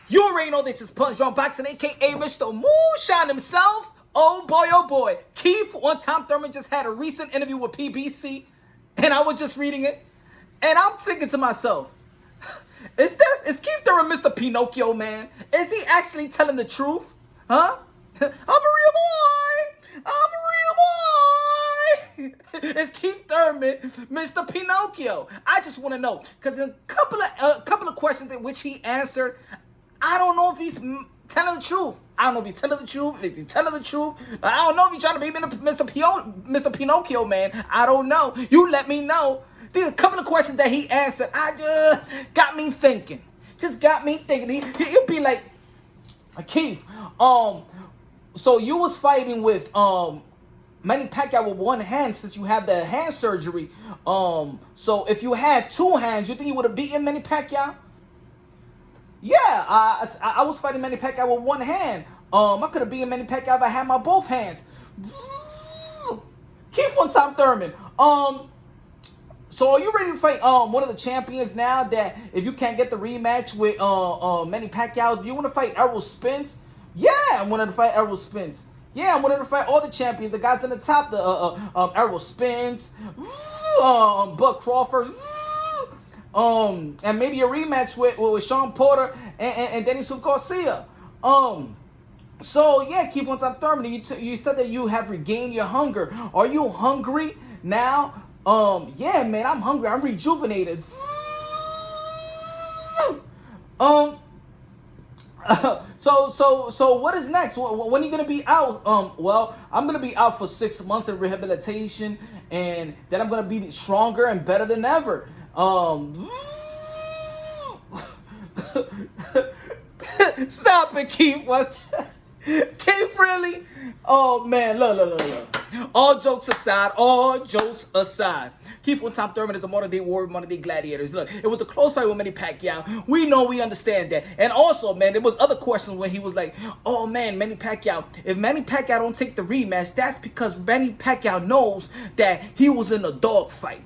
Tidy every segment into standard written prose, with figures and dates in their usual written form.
You already know this is Punch Drunk Boxing, aka Mr. Moonshine himself. Oh boy. Keith One-Time Thurman just had a recent interview with PBC, and I was just reading it, and I'm thinking to myself, is Keith Thurman Mr. Pinocchio, man? Is he actually telling the truth? Huh? I'm a real boy. I'm a real boy. Is Keith Thurman Mr. Pinocchio? I just want to know, because in a couple of questions in which he answered, I don't know if he's telling the truth. I don't know if he's telling the truth. Is he telling the truth? I don't know if he's trying to be Mr. Pinocchio, man. I don't know. You let me know. These are a couple of questions that he answered. I just got me thinking. Just got me thinking. He'll be like, Keith, so you was fighting with Manny Pacquiao with one hand since you had the hand surgery. So if you had two hands, you think you would have beaten Manny Pacquiao? Yeah, I was fighting Manny Pacquiao with one hand. I could have beaten Manny Pacquiao if I had my both hands. Keith One-Time Thurman. So are you ready to fight one of the champions now? That if you can't get the rematch with Manny Pacquiao, do you want to fight Errol Spence? Yeah, I wanted to fight Errol Spence. Yeah, I wanted to fight all the champions, the guys in the top, the Errol Spence, Buck Crawford. And maybe a rematch with Sean Porter and Dennis Swift Garcia. So yeah, Keith One-Time Thurman, you said that you have regained your hunger. Are you hungry now? Yeah, man, I'm hungry. I'm rejuvenated. So what is next? When are you gonna be out? Well, I'm gonna be out for 6 months of rehabilitation, and then I'm gonna be stronger and better than ever. Stop it, Keith. What? Keith, really? Oh man, look. All jokes aside. Keith One-Time Thurman is a modern day warrior, modern day gladiators. Look, it was a close fight with Manny Pacquiao. We understand that. And also, man, there was other questions when he was like, oh man, Manny Pacquiao, if Manny Pacquiao don't take the rematch, that's because Manny Pacquiao knows that he was in a dogfight.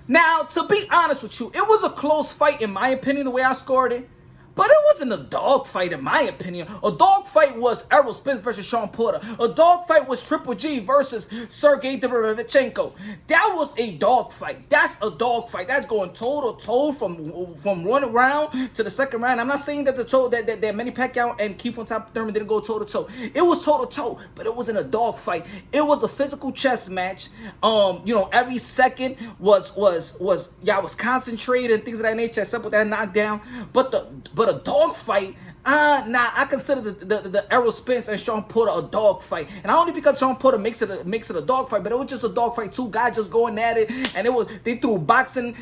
Now, to be honest with you, it was a close fight in my opinion, the way I scored it. But it wasn't a dogfight in my opinion. A dogfight was Errol Spence versus Sean Porter. A dogfight was Triple G versus Sergey Derevyanchenko. That was a dogfight. That's a dogfight. That's going toe to toe from 1 round to the second round. I'm not saying that that Manny Pacquiao and Keith One-Time Thurman didn't go toe to toe. It was toe to toe, but it wasn't a dogfight. It was a physical chess match. Every second was concentrated and things of that nature, except with that knockdown. But a dogfight, I consider the Errol Spence and Sean Porter a dogfight, and not only because Sean Porter makes it a dogfight, but it was just a dogfight. Two guys just going at it, and they threw boxing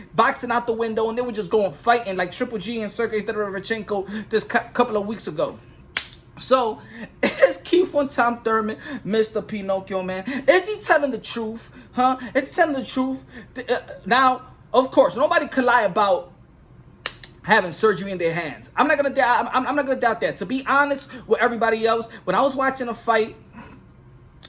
out the window, and they were just going fighting like Triple G and Sergey Derevyanchenko this couple of weeks ago. So, is Keith One-Time Thurman Mr. Pinocchio, man? Is he telling the truth? Huh? Is he telling the truth? Now, of course, nobody could lie about having surgery in their hands. I'm not gonna doubt that. To be honest with everybody else, when I was watching a fight,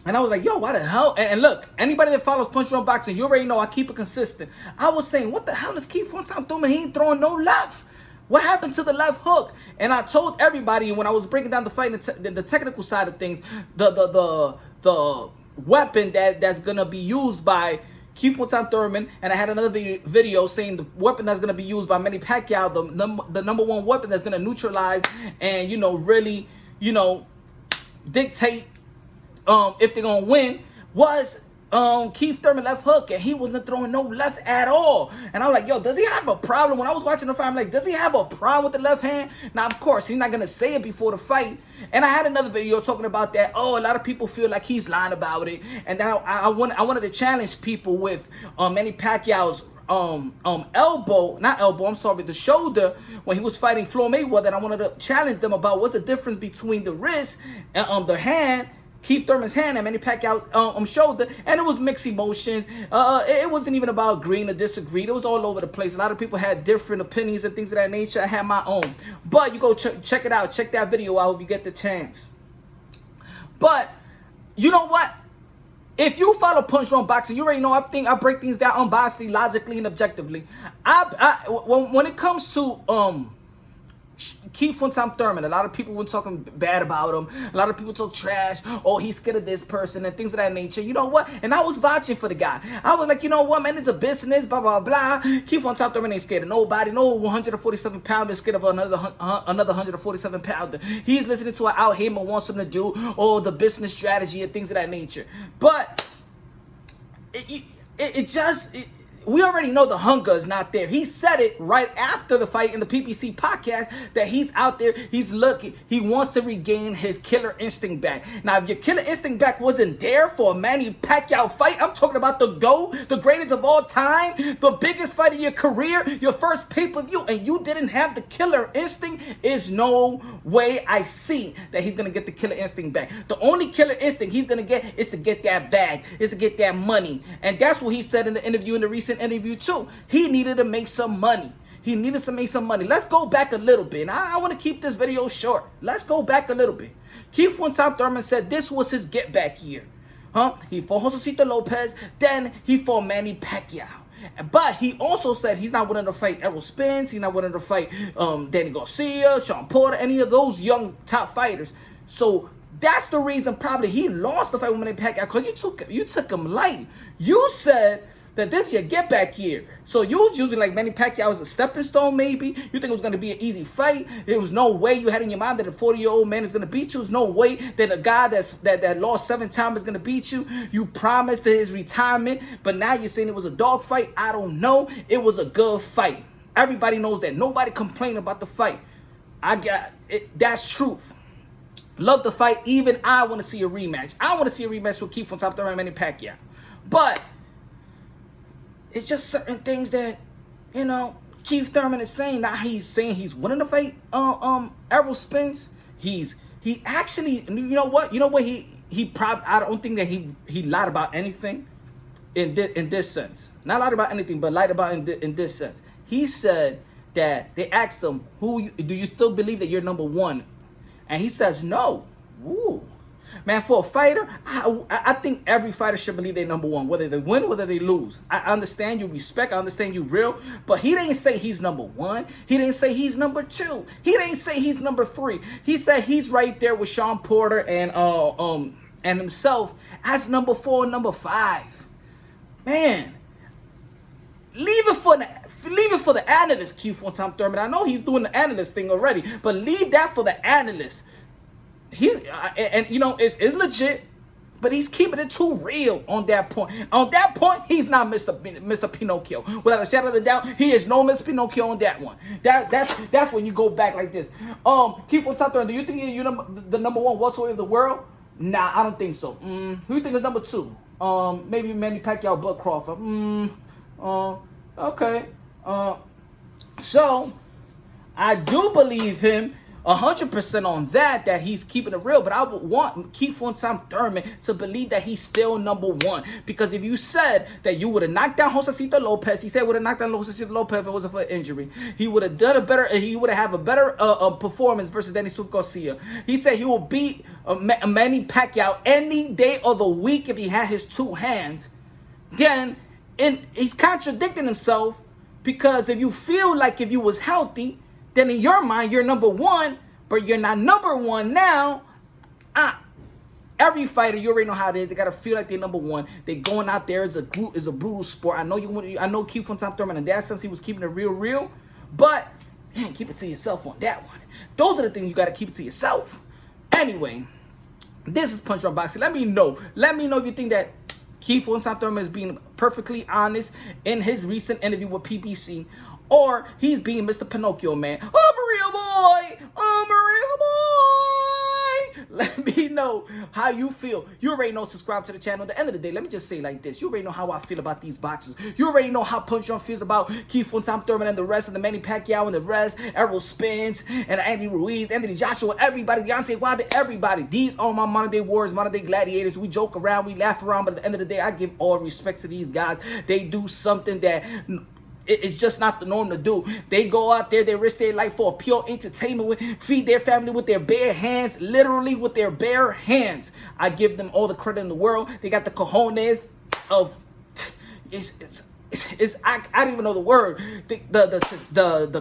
and I was like, yo, why the hell? And look, anybody that follows Punch Drunk Boxing, you already know I keep it consistent. I was saying, what the hell is Keith One-Time Thurman? He ain't throwing no left. What happened to the left hook? And I told everybody when I was breaking down the fight, the technical side of things, the weapon that's gonna be used by Keith One-Time Thurman, and I had another video saying the weapon that's going to be used by Manny Pacquiao, the number one weapon that's going to neutralize and, really, dictate if they're going to win, was Keith Thurman left hook, and he wasn't throwing no left at all. And I was like, yo, does he have a problem? When I was watching the fight, I'm like, does he have a problem with the left hand? Now, of course, he's not going to say it before the fight. And I had another video talking about that. Oh, a lot of people feel like he's lying about it. And then I wanted to challenge people with Manny Pacquiao's the shoulder when he was fighting Floyd Mayweather. And I wanted to challenge them about what's the difference between the wrist and the hand, Keith Thurman's hand, and Manny Pacquiao's shoulder, and it was mixed emotions. It wasn't even about agreeing or disagreeing. It was all over the place. A lot of people had different opinions and things of that nature. I had my own. But you go check it out. Check that video out if you get the chance. But you know what? If you follow Punch Drunk Boxing, you already know I break things down unbiasedly, logically, and objectively. When it comes to Keith Thurman, a lot of people were talking bad about him. A lot of people talk trash. Oh, he's scared of this person and things of that nature. You know what? And I was vouching for the guy. I was like, you know what, man, it's a business, blah, blah, blah. Keith Thurman ain't scared of nobody. No 147 pounder is scared of another 147 pounder. He's listening to what Al Heyman wants him to do, or the business strategy and things of that nature. But we already know the hunger is not there. He said it right after the fight in the PPC podcast that he's out there, he's looking, he wants to regain his killer instinct back. Now, if your killer instinct back wasn't there for a Manny Pacquiao fight, I'm talking about the GOAT, the greatest of all time, the biggest fight of your career, your first pay-per-view, and you didn't have the killer instinct, is no way I see that he's going to get the killer instinct back. The only killer instinct he's going to get is to get that bag, is to get that money. And that's what he said in the interview, in the recent interview too. He needed to make some money. He needed to make some money. Let's go back a little bit. I want to keep this video short. Let's go back a little bit. Keith Thurman said this was his get back year. He fought Josecito Lopez, then he fought Manny Pacquiao. But he also said he's not willing to fight Errol Spence, he's not willing to fight Danny Garcia, Sean Porter, any of those young top fighters. So that's the reason probably he lost the fight with Manny Pacquiao, because you took him light. You said that this is your get back year. So you was using like Manny Pacquiao as a stepping stone, maybe. You think it was going to be an easy fight. There was no way you had in your mind that a 40-year-old man is going to beat you. There's no way that a guy that lost 7 times is going to beat you. You promised his retirement, but now you're saying it was a dog fight. I don't know. It was a good fight. Everybody knows that. Nobody complained about the fight. I got it. That's truth. Love the fight. Even I want to see a rematch. I want to see a rematch with Keith Thurman and Manny Pacquiao. But it's just certain things that, you know, Keith Thurman is saying. Now he's saying he's willing to fight Errol Spence. He actually, you know what? He probably, I don't think that he lied about anything in this sense. Not lied about anything, but lied about in this sense. He said that they asked him, do you still believe that you're number one? And he says no. Ooh. Man, for a fighter, I think every fighter should believe they're number one, whether they win, whether they lose. I understand you respect, I understand you real, but he didn't say he's number one. He didn't say he's number two. He didn't say he's number three. He said he's right there with Sean Porter and himself as number 4 and number 5. Man, leave it for the analyst, Keith Thurman. I know he's doing the analyst thing already, but leave that for the analyst. And you know, it's legit, but he's keeping it too real on that point. On that point, he's not Mr. Pinocchio. Without a shadow of a doubt, he is no Mr. Pinocchio on that one. That's when you go back like this. Keith Thurman, do you think you're the number one welterweight of the world? Nah, I don't think so. Who do you think is number 2? Maybe Manny Pacquiao, Bud Crawford. Okay. So I do believe him 100% on that he's keeping it real, but I would want Keith Thurman to believe that he's still number one. Because if you said that you would have knocked down Josecito Lopez, he said would have knocked down Josecito Lopez if it wasn't for injury. He would have done he would have a better performance versus Danny Garcia. He said he will beat Manny Pacquiao any day of the week if he had his 2 hands. Then he's contradicting himself, because if you feel like if you was healthy, then in your mind, you're number one, but you're not number one now. Every fighter, you already know how it is. They got to feel like they're number one. They going out there as a brutal sport. I know Keith Thurman, in that sense, he was keeping it real. But, man, keep it to yourself on that one. Those are the things you got to keep it to yourself. Anyway, this is Punch Drunk Boxing. Let me know if you think that Keith Thurman is being perfectly honest in his recent interview with PPC, or he's being Mr. Pinocchio, man. I'm a real boy. I'm a real boy. Let me know how you feel. You already know, subscribe to the channel. At the end of the day, let me just say like this. You already know how I feel about these boxers. You already know how Punch Drunk feels about Keith Thurman and the rest of the Manny Pacquiao and the rest, Errol Spence and Andy Ruiz, Anthony Joshua, everybody, Deontay Wilder, everybody. These are my modern day warriors, modern day gladiators. We joke around, we laugh around, but at the end of the day, I give all respect to these guys. They do something that it's just not the norm to do. They go out there, they risk their life for pure entertainment, feed their family with their bare hands, literally with their bare hands. I give them all the credit in the world. They got the cojones of, I don't even know the word. The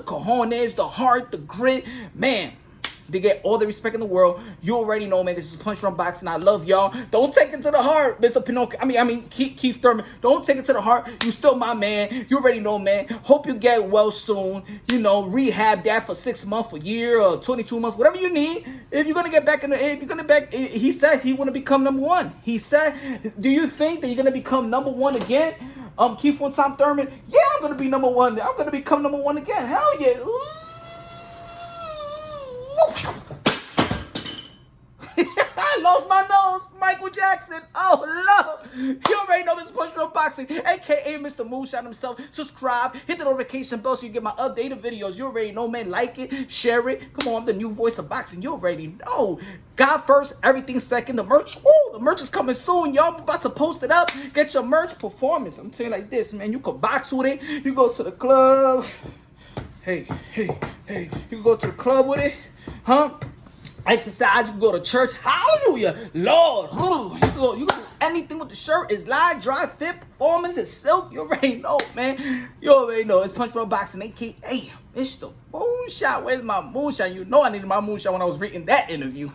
cojones, the heart, the grit, man. They get all the respect in the world. You already know, man. This is Punch Run Boxing. I love y'all. Don't take it to the heart, Mr. Pinocchio. I mean, Keith Thurman. Don't take it to the heart. You still my man. You already know, man. Hope you get well soon. You know, rehab that for 6 months, a year, or 22 months, whatever you need. If you're gonna get back in the, if you're gonna back, he said he want to become #1. He said, do you think that you're gonna become #1 again? Keith Thurman. Yeah, I'm gonna be #1. I'm gonna become #1 again. Hell yeah. I lost my nose, Michael Jackson. Oh, Lord. You already know this is Punch Run Boxing, a.k.a. Mr. Moonshine himself. Subscribe, hit the notification bell so you get my updated videos. You already know, man. Like it, share it. Come on, I'm the new voice of boxing. You already know. God first, everything second. The merch, woo, the merch is coming soon, y'all. I'm about to post it up. Get your merch performance. I'm telling you like this, man. You can box with it. You go to the club. Hey. You can go to the club with it. Huh? Exercise, you can go to church. Hallelujah. Lord. You can do anything with the shirt. It's live, dry, fit, performance, it's silk. You already know, man. You already know. It's Punch Run Boxing, a.k.a. Mr. Moonshine. Where's my moonshine? You know I needed my moonshine when I was reading that interview.